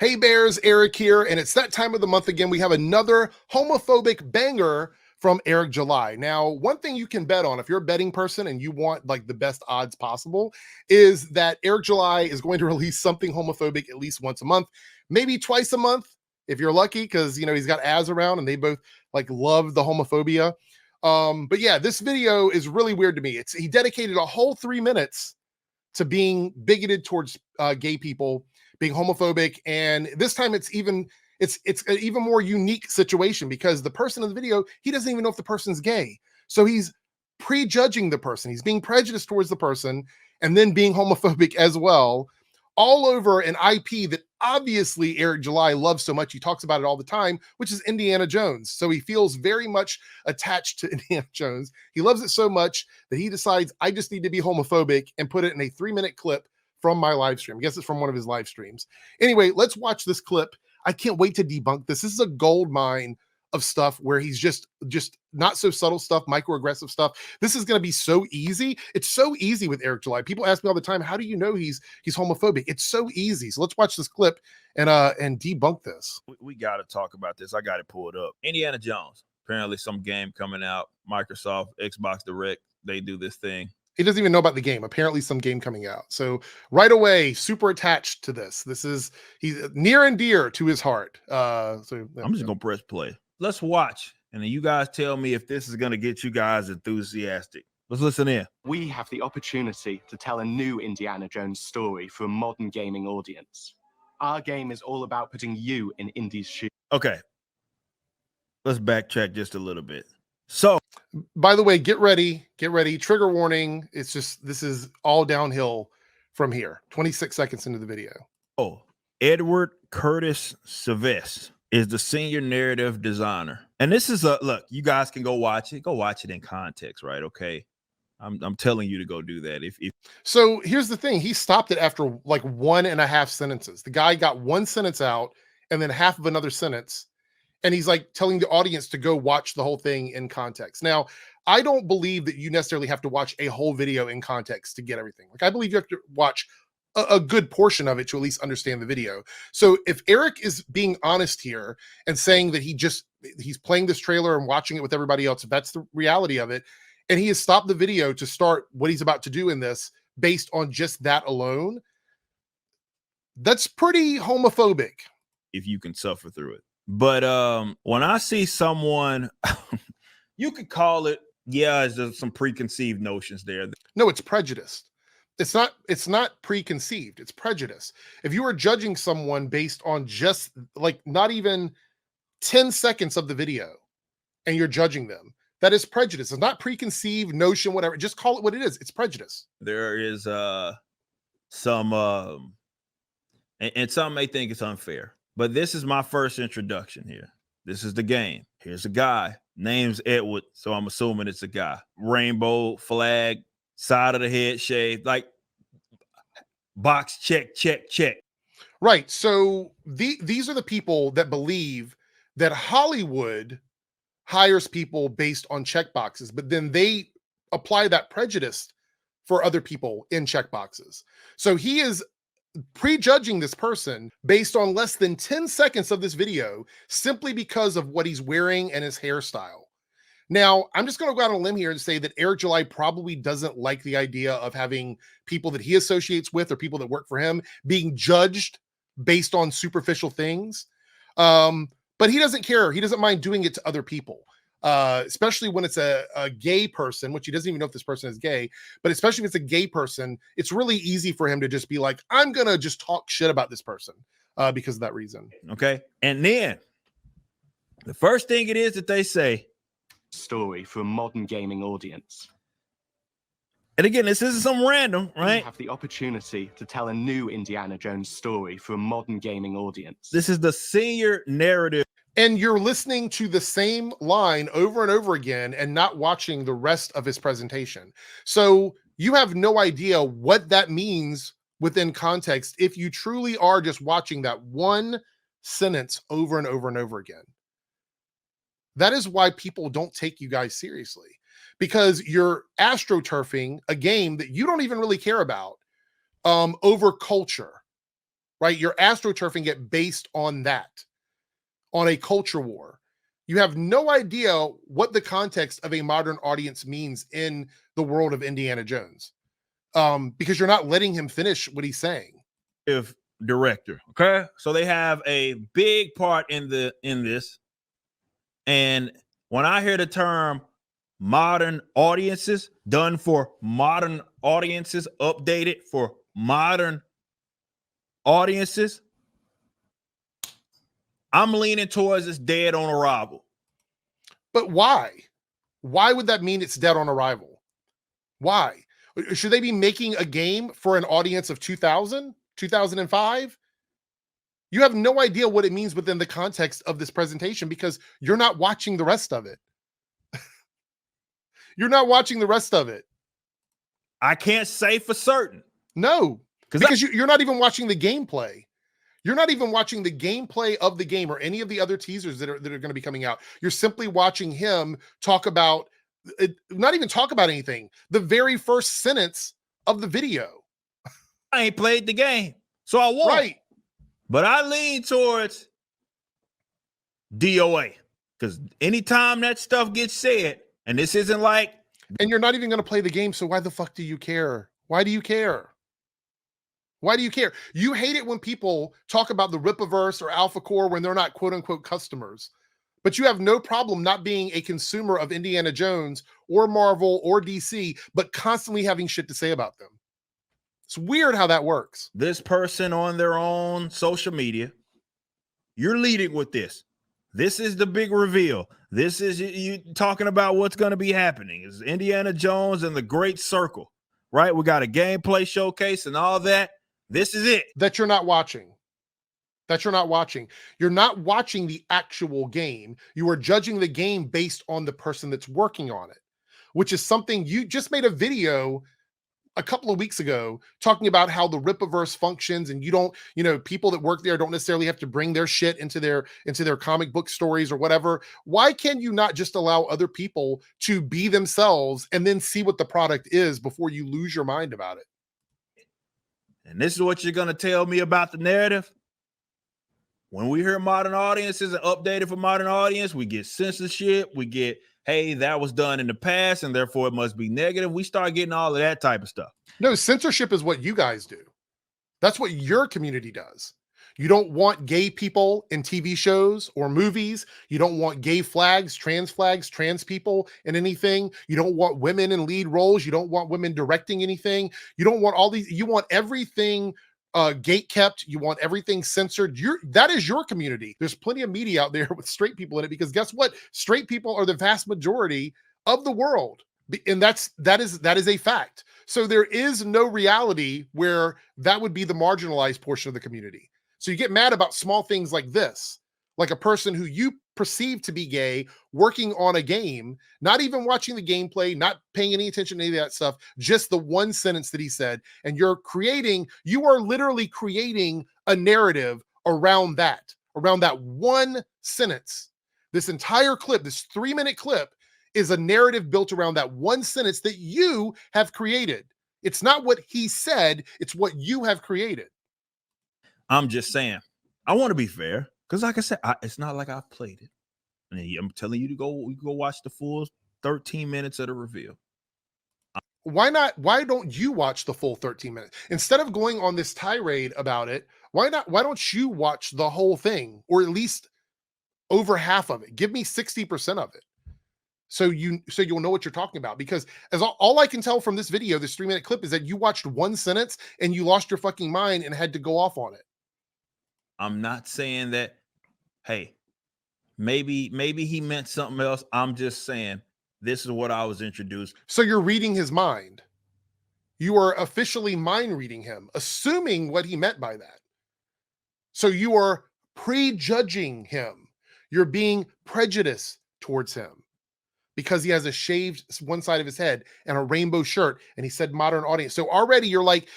Hey Bears, Eric here, and it's that time of the month again. We have another homophobic banger from Eric July. Now, one thing you can bet on if you're a betting person and you want like the best odds possible is that Eric July is going to release something homophobic at least once a month, maybe twice a month if you're lucky, because he's got Az around and they both like love the homophobia. But yeah, this video is really weird to me. He dedicated a whole 3 minutes to being bigoted towards gay people, being homophobic, and this time it's an even more unique situation because the person in the video, he doesn't even know if the person's gay, so he's prejudging the person, he's being prejudiced towards the person, and then being homophobic as well, all over an IP that obviously Eric July loves so much. He talks about it all the time, which is Indiana Jones. So he feels very much attached to Indiana Jones. He loves it so much that he decides, I just need to be homophobic, and put it in a 3-minute clip from my live stream. I guess it's from one of his live streams. Anyway, let's watch this clip. I can't wait to debunk this. This is a gold mine of stuff where he's just not so subtle stuff, microaggressive stuff. This is going to be so easy. It's so easy with Eric July. People ask me all the time, how do you know he's homophobic? It's so easy. So let's watch this clip and debunk this. We got to talk about this. I got it pulled up. Indiana Jones. Apparently some game coming out. Microsoft, Xbox Direct, they do this thing. He doesn't even know about the game. Apparently some game coming out. So right away, super attached to this. He's near and dear to his heart. I'm just going to press play. Let's watch. And then you guys tell me if this is going to get you guys enthusiastic. Let's listen in. We have the opportunity to tell a new Indiana Jones story for a modern gaming audience. Our game is all about putting you in Indy's shoes. Okay. Let's backtrack just a little bit. So, by the way, get ready. Trigger warning. This is all downhill from here. 26 seconds into the video. Oh, Edward Curtis Sylvester is the senior narrative designer. And this is look, you guys can go watch it. Go watch it in context, right? Okay. I'm telling you to go do that. So here's the thing. He stopped it after like 1.5 sentences. The guy got one sentence out and then half of another sentence. And he's like telling the audience to go watch the whole thing in context. Now, I don't believe that you necessarily have to watch a whole video in context to get everything. Like, I believe you have to watch a good portion of it to at least understand the video. So if Eric is being honest here and saying that he's playing this trailer and watching it with everybody else, if that's the reality of it, and he has stopped the video to start what he's about to do in this based on just that alone, that's pretty homophobic. If you can suffer through it. But when I see someone, you could call it, yeah, there's some preconceived notions there. No, it's prejudiced. It's not preconceived. It's prejudice. If you are judging someone based on just like not even 10 seconds of the video and you're judging them, that is prejudice. It's not preconceived notion, whatever. Just call it what it is. It's prejudice. There is some, and some may think it's unfair. But this is my first introduction here. This is the game. Here's a guy. Name's Edward, so I'm assuming it's a guy. Rainbow flag, side of the head shaved, like box check, check, check. Right. So these are the people that believe that Hollywood hires people based on check boxes, but then they apply that prejudice for other people in check boxes. So he is prejudging this person based on less than 10 seconds of this video simply because of what he's wearing and his hairstyle. Now, I'm just going to go out on a limb here and say that Eric July probably doesn't like the idea of having people that he associates with or people that work for him being judged based on superficial things. But he doesn't care. He doesn't mind doing it to other people. Especially when it's a gay person, which he doesn't even know if this person is gay, but especially if it's a gay person, it's really easy for him to just be like, I'm going to just talk shit about this person because of that reason. Okay. And then the first thing it is that they say, story for a modern gaming audience. And again, this isn't some random, right? We have the opportunity to tell a new Indiana Jones story for a modern gaming audience. This is the senior narrative. And you're listening to the same line over and over again and not watching the rest of his presentation. So you have no idea what that means within context if you truly are just watching that one sentence over and over and over again. That is why people don't take you guys seriously, because you're astroturfing a game that you don't even really care about over culture, right? You're astroturfing it based on that, on a culture war. You have no idea what the context of a modern audience means in the world of Indiana Jones, because you're not letting him finish what he's saying. If director, okay, so they have a big part in this, and when I hear the term modern audiences, done for modern audiences, updated for modern audiences, I'm leaning towards it's dead on arrival. But why? Why would that mean it's dead on arrival? Why? Should they be making a game for an audience of 2000, 2005? You have no idea what it means within the context of this presentation because you're not watching the rest of it. You're not watching the rest of it. I can't say for certain. No, because you're not even watching the gameplay. You're not even watching the gameplay of the game or any of the other teasers that are going to be coming out. You're simply watching him talk about it, not even talk about anything. The very first sentence of the video. I ain't played the game, so I won't. Right. But I lean towards DOA because anytime that stuff gets said, and this isn't like, and you're not even going to play the game, so why the fuck do you care? Why do you care? Why do you care? You hate it when people talk about the Rippaverse or Alpha Core when they're not quote unquote customers. But you have no problem not being a consumer of Indiana Jones or Marvel or DC, but constantly having shit to say about them. It's weird how that works. This person on their own social media, you're leading with this. This is the big reveal. This is you talking about what's going to be happening. It's Indiana Jones and the Great Circle, right? We got a gameplay showcase and all that. This is it. That you're not watching. That you're not watching. You're not watching the actual game. You are judging the game based on the person that's working on it, which is something you just made a video a couple of weeks ago talking about how the Rippaverse functions, and you don't, people that work there don't necessarily have to bring their shit into their comic book stories or whatever. Why can you not just allow other people to be themselves and then see what the product is before you lose your mind about it? And this is what you're going to tell me about the narrative. When we hear modern audiences and updated for modern audience, we get censorship. We get, hey, that was done in the past, and therefore it must be negative. We start getting all of that type of stuff. No, censorship is what you guys do. That's what your community does. You don't want gay people in TV shows or movies. You don't want gay flags, trans people in anything. You don't want women in lead roles. You don't want women directing anything. You don't want all these. You want everything gate kept. You want everything censored. That is your community. There's plenty of media out there with straight people in it because guess what? Straight people are the vast majority of the world. And that is a fact. So there is no reality where that would be the marginalized portion of the community. So you get mad about small things like this, like a person who you perceive to be gay working on a game, not even watching the gameplay, not paying any attention to any of that stuff, just the one sentence that he said. And you are literally creating a narrative around that one sentence. This entire clip, this 3-minute clip, is a narrative built around that one sentence that you have created. It's not what he said, it's what you have created. I'm just saying, I want to be fair because, like I said, it's not like I've played it. And I'm telling you to go watch the full 13 minutes of the reveal. Why not? Why don't you watch the full 13 minutes instead of going on this tirade about it? Why not? Why don't you watch the whole thing, or at least over half of it? Give me 60% of it. So you'll know what you're talking about, because as all I can tell from this video, this 3-minute clip, is that you watched one sentence and you lost your fucking mind and had to go off on it. I'm not saying that, hey, maybe he meant something else. I'm just saying this is what I was introduced. So you're reading his mind. You are officially mind reading him, assuming what he meant by that. So you are prejudging him. You're being prejudiced towards him because he has a shaved one side of his head and a rainbow shirt, and he said modern audience. So already you're like,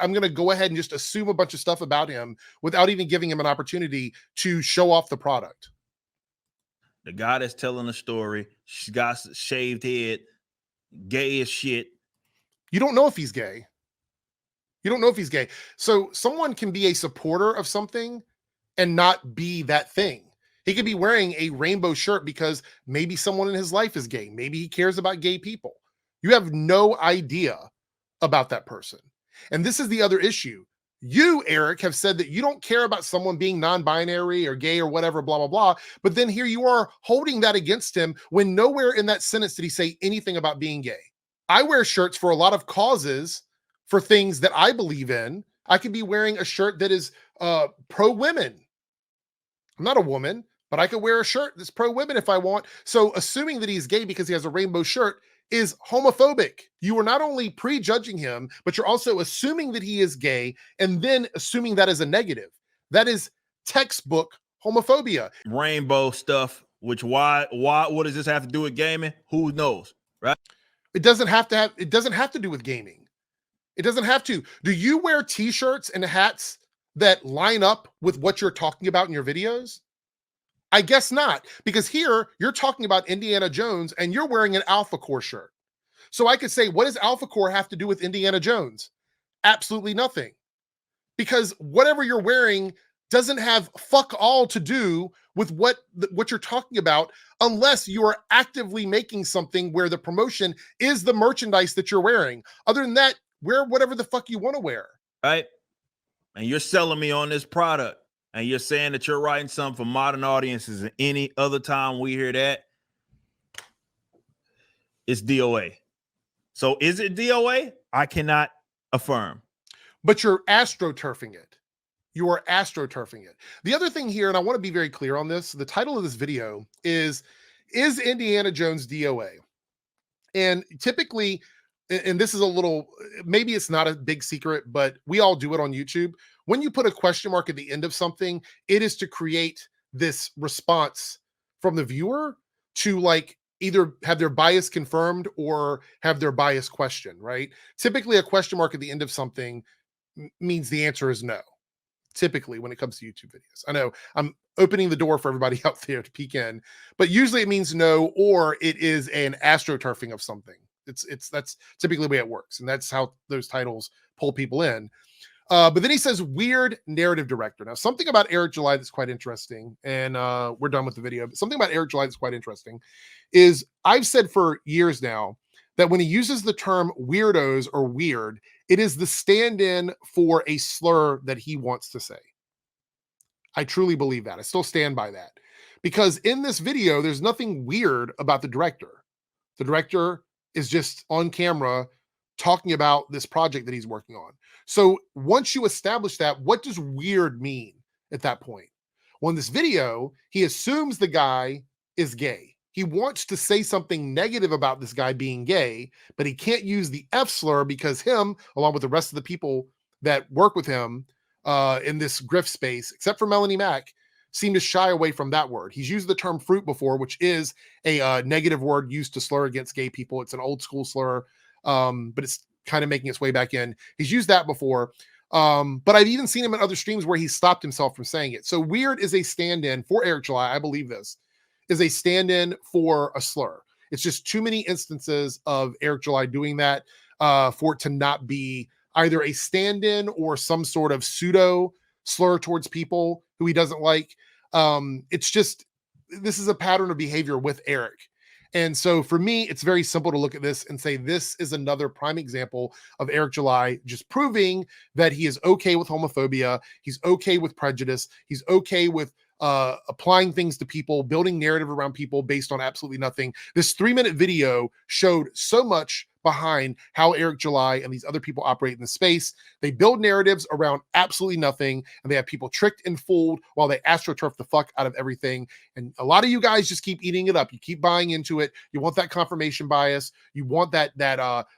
I'm going to go ahead and just assume a bunch of stuff about him without even giving him an opportunity to show off the product. The guy that's telling the story, she's got shaved head, gay as shit. You don't know if he's gay. You don't know if he's gay. So someone can be a supporter of something and not be that thing. He could be wearing a rainbow shirt because maybe someone in his life is gay. Maybe he cares about gay people. You have no idea about that person. And this is the other issue. You, Eric, have said that you don't care about someone being non-binary or gay or whatever, blah, blah, blah. But then here you are holding that against him when nowhere in that sentence did he say anything about being gay. I wear shirts for a lot of causes for things that I believe in. I could be wearing a shirt that is pro-women. I'm not a woman, but I could wear a shirt that's pro-women if I want. So assuming that he's gay because he has a rainbow shirt is homophobic. You are not only prejudging him, but you're also assuming that he is gay and then assuming that is a negative. That is textbook homophobia. Rainbow stuff, which why what does this have to do with gaming? Who knows, right? It doesn't have to do with gaming. It doesn't have to. Do you wear t-shirts and hats that line up with what you're talking about in your videos? I guess not, because here you're talking about Indiana Jones and you're wearing an Alpha Core shirt. So I could say, what does Alpha Core have to do with Indiana Jones? Absolutely nothing. Because whatever you're wearing doesn't have fuck all to do with what you're talking about, unless you are actively making something where the promotion is the merchandise that you're wearing. Other than that, wear whatever the fuck you want to wear. Right? And you're selling me on this product. And you're saying that you're writing something for modern audiences, and any other time we hear that, it's DOA. So is it DOA? I cannot affirm. But you're astroturfing it. You are astroturfing it. The other thing here, and I want to be very clear on this, the title of this video is Indiana Jones DOA? And typically, and this is a little, maybe it's not a big secret, but we all do it on YouTube. When you put a question mark at the end of something, it is to create this response from the viewer to like either have their bias confirmed or have their bias questioned, right? Typically, a question mark at the end of something means the answer is no. Typically, when it comes to YouTube videos, I know I'm opening the door for everybody out there to peek in, but usually it means no, or it is an astroturfing of something. That's typically the way it works, and that's how those titles pull people in. But then he says weird narrative director. Now, something about Eric July that's quite interesting, and we're done with the video, but something about Eric July that's quite interesting is I've said for years now that when he uses the term weirdos or weird, it is the stand-in for a slur that he wants to say. I truly believe that. I still stand by that. Because in this video, there's nothing weird about the director. The director is just on camera talking about this project that he's working on. So once you establish that, what does weird mean at that point? Well, in this video, he assumes the guy is gay. He wants to say something negative about this guy being gay, but he can't use the F slur because him, along with the rest of the people that work with him in this grift space, except for Melanie Mack, seem to shy away from that word. He's used the term fruit before, which is a negative word used to slur against gay people. It's an old school slur, but it's kind of making its way back in. He's used that before. But I've even seen him in other streams where he stopped himself from saying it. So weird is a stand-in for Eric July. I believe this is a stand-in for a slur. It's just too many instances of Eric July doing that for it to not be either a stand-in or some sort of pseudo slur towards people who he doesn't like. It's just, this is a pattern of behavior with Eric. And so for me, it's very simple to look at this and say, this is another prime example of Eric July just proving that he is okay with homophobia. He's okay with prejudice. He's okay with applying things to people, building narrative around people based on absolutely nothing. This 3-minute video showed so much behind how Eric July and these other people operate in the space. They build narratives around absolutely nothing, and they have people tricked and fooled while they astroturf the fuck out of everything. And a lot of you guys just keep eating it up. You keep buying into it. You want that confirmation bias. You want that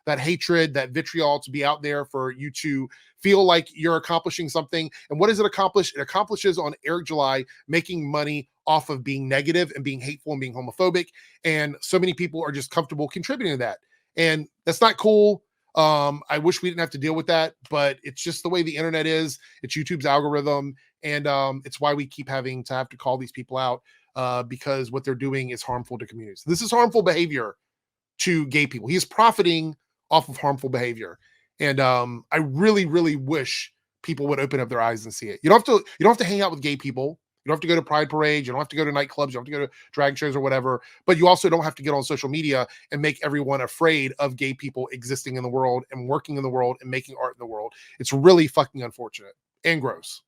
hatred, that vitriol to be out there for you to feel like you're accomplishing something. And what does it accomplish? It accomplishes on Eric July making money off of being negative and being hateful and being homophobic. And so many people are just comfortable contributing to that. And that's not cool. I wish we didn't have to deal with that, but it's just the way the internet is. It's YouTube's algorithm. And it's why we keep having to call these people out because what they're doing is harmful to communities. This is harmful behavior to gay people. He is profiting off of harmful behavior. And I really, really wish people would open up their eyes and see it. You don't have to hang out with gay people. You don't have to go to pride parades. You don't have to go to nightclubs. You don't have to go to drag shows or whatever. But you also don't have to get on social media and make everyone afraid of gay people existing in the world and working in the world and making art in the world. It's really fucking unfortunate and gross.